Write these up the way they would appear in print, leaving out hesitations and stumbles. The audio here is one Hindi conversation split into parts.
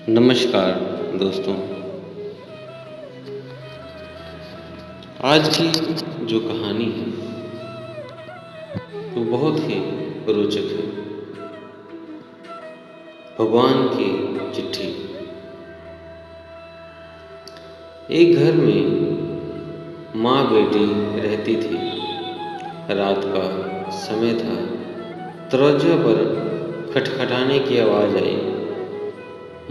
नमस्कार दोस्तों। आज की जो कहानी है वो बहुत ही रोचक है। भगवान की चिट्ठी। एक घर में माँ बेटी रहती थी। रात का समय था। दरवाजा पर खटखटाने की आवाज़ आई।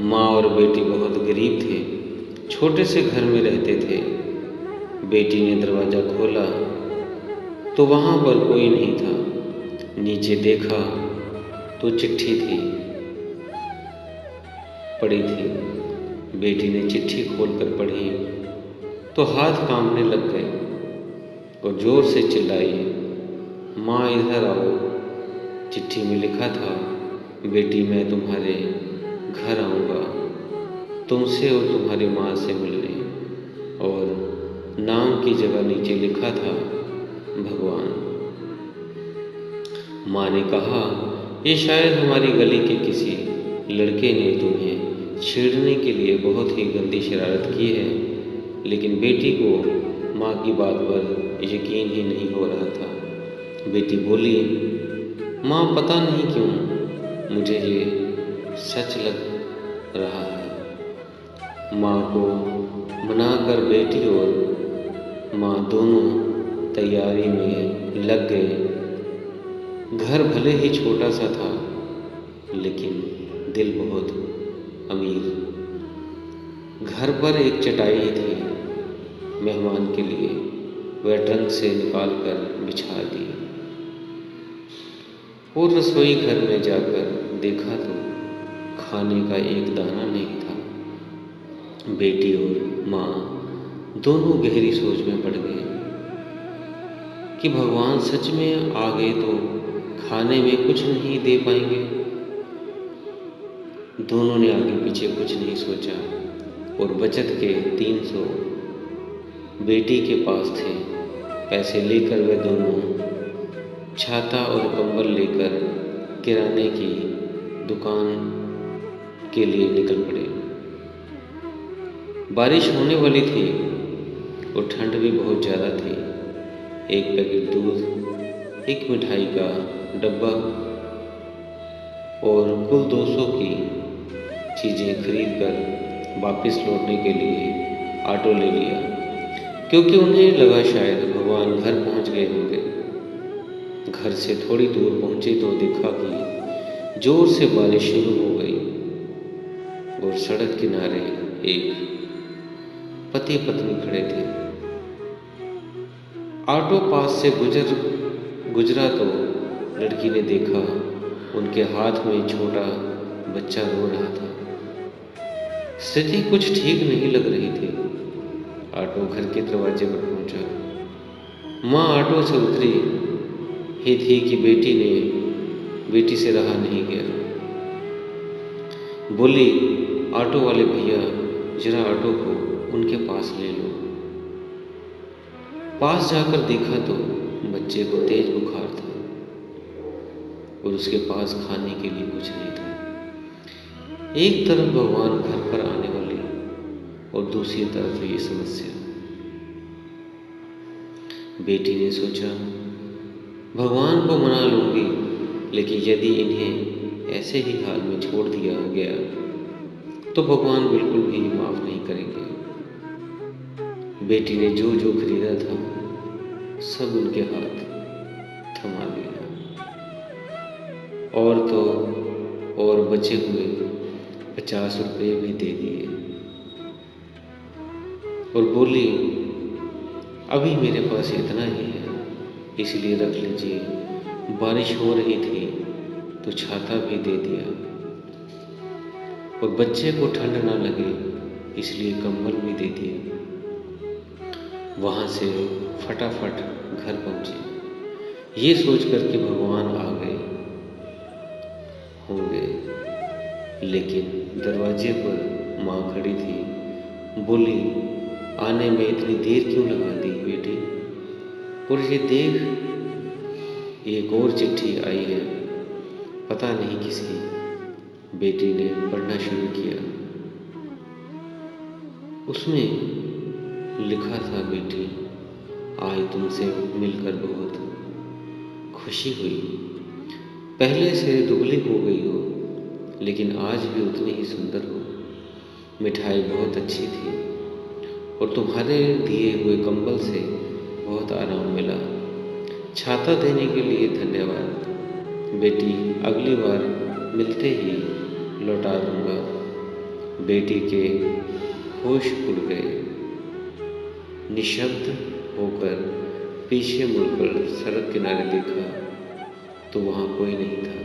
माँ और बेटी बहुत गरीब थे, छोटे से घर में रहते थे। बेटी ने दरवाज़ा खोला तो वहाँ पर कोई नहीं था। नीचे देखा तो चिट्ठी थी, पड़ी थी। बेटी ने चिट्ठी खोलकर पढ़ी तो हाथ कांपने लग गए और ज़ोर से चिल्लाई, माँ इधर आओ। चिट्ठी में लिखा था, बेटी मैं तुम्हारे घर आऊँगा, तुमसे और तुम्हारी माँ से मिलने। और नाम की जगह नीचे लिखा था भगवान। माँ ने कहा, ये शायद हमारी गली के किसी लड़के ने तुम्हें छेड़ने के लिए बहुत ही गंदी शरारत की है। लेकिन बेटी को माँ की बात पर यकीन ही नहीं हो रहा था। बेटी बोली, माँ पता नहीं क्यों मुझे ये सच लग रहा है। माँ को मनाकर बेटी और माँ दोनों तैयारी में लग गए। घर भले ही छोटा सा था लेकिन दिल बहुत अमीर। घर पर एक चटाई थी मेहमान के लिए, वह ट्रंक से निकाल कर बिछा दी। और रसोई घर में जाकर देखा तो खाने का एक दाना नहीं था। बेटी और माँ दोनों गहरी सोच में पड़ गए कि भगवान सच में आ गए तो खाने में कुछ नहीं दे पाएंगे। दोनों ने आगे पीछे कुछ नहीं सोचा और बचत के 300 बेटी के पास थे। पैसे लेकर वे दोनों छाता और कंबल लेकर किराने की दुकान के लिए निकल पड़े। बारिश होने वाली थी और ठंड भी बहुत ज़्यादा थी। एक पैकेट दूध, एक मिठाई का डब्बा और कुल 200 की चीज़ें खरीद कर वापस लौटने के लिए ऑटो ले लिया, क्योंकि उन्हें लगा शायद भगवान घर पहुंच गए होंगे। घर से थोड़ी दूर पहुंचे तो देखा कि जोर से बारिश शुरू हो गई और सड़क किनारे एक पति पत्नी खड़े थे। ऑटो पास से गुजरा तो लड़की ने देखा उनके हाथ में छोटा बच्चा रो रहा था। स्थिति कुछ ठीक नहीं लग रही थी। ऑटो घर के दरवाजे पर पहुंचा। माँ ऑटो से उतरी ही थी कि बेटी से रहा नहीं गया। बोली, ऑटो वाले भैया जरा ऑटो को उनके पास ले लो। पास जाकर देखा तो बच्चे को तेज बुखार था और उसके पास खाने के लिए कुछ नहीं था। एक तरफ भगवान घर पर आने वाले और दूसरी तरफ ये समस्या। बेटी ने सोचा, भगवान को मना लूंगी, लेकिन यदि इन्हें ऐसे ही हाल में छोड़ दिया गया तो भगवान बिल्कुल भी माफ नहीं करेंगे। बेटी ने जो जो खरीदा था सब उनके हाथ थमा दिया और तो और बचे हुए 50 रुपये भी दे दिए और बोली, अभी मेरे पास इतना ही है, इसलिए रख लीजिए। बारिश हो रही थी तो छाता भी दे दिया और बच्चे को ठंड ना लगे इसलिए कंबल भी दे दिया। वहाँ से फटाफट घर पहुँचे, ये सोचकर कि भगवान आ गए होंगे। लेकिन दरवाजे पर माँ खड़ी थी। बोली, आने में इतनी देर क्यों लगा दी बेटी? और ये देख, एक और चिट्ठी आई है, पता नहीं किसकी। बेटी ने पढ़ना शुरू किया। उसमें लिखा था, बेटी आज तुमसे मिलकर बहुत खुशी हुई। पहले से दुबली हो गई हो, लेकिन आज भी उतनी ही सुंदर हो। मिठाई बहुत अच्छी थी और तुम्हारे दिए हुए कंबल से बहुत आराम मिला। छाता देने के लिए धन्यवाद। बेटी अगली बार मिलते ही लौटा दूंगा। बेटी के होश उड़ गए। निशब्द होकर पीछे मुड़कर सड़क किनारे देखा तो वहाँ कोई नहीं था।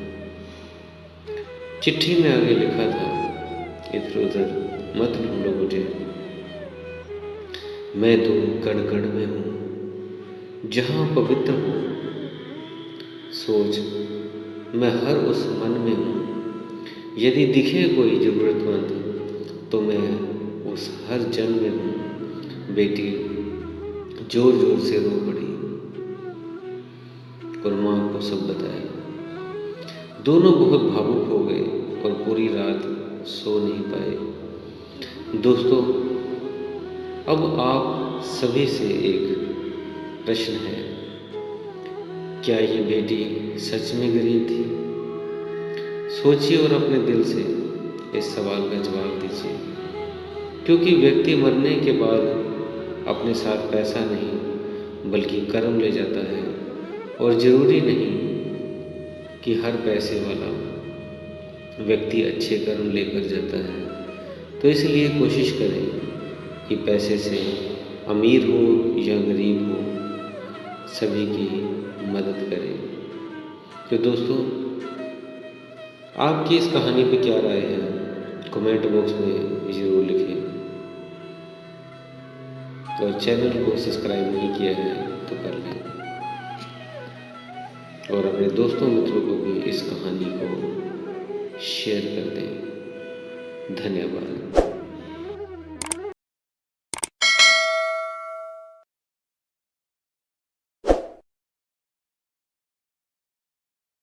चिट्ठी में आगे लिखा था, इधर उधर मत ढूंढो मुझे, मैं तो कण कण में हूँ। जहाँ पवित्र हो सोच, मैं हर उस मन में हूँ। यदि दिखे कोई ज़रूरतमंद तो मैं उस हर जन में हूँ। बेटी जोर जोर से रो पड़ी और माँ को सब बताया। दोनों बहुत भावुक हो गए और पूरी रात सो नहीं पाए। दोस्तों, अब आप सभी से एक प्रश्न है, क्या ये बेटी सच में गरीब थी? सोचिए और अपने दिल से इस सवाल का जवाब दीजिए। क्योंकि व्यक्ति मरने के बाद अपने साथ पैसा नहीं बल्कि कर्म ले जाता है, और ज़रूरी नहीं कि हर पैसे वाला व्यक्ति अच्छे कर्म लेकर जाता है। तो इसलिए कोशिश करें कि पैसे से अमीर हो या गरीब हो, सभी की मदद करें। तो दोस्तों, आपकी इस कहानी पे क्या राय है? कमेंट बॉक्स में ज़रूर लिखें। और चैनल को सब्सक्राइब नहीं किया है तो कर लें, और अपने दोस्तों मित्रों को भी इस कहानी को शेयर कर दें। धन्यवाद।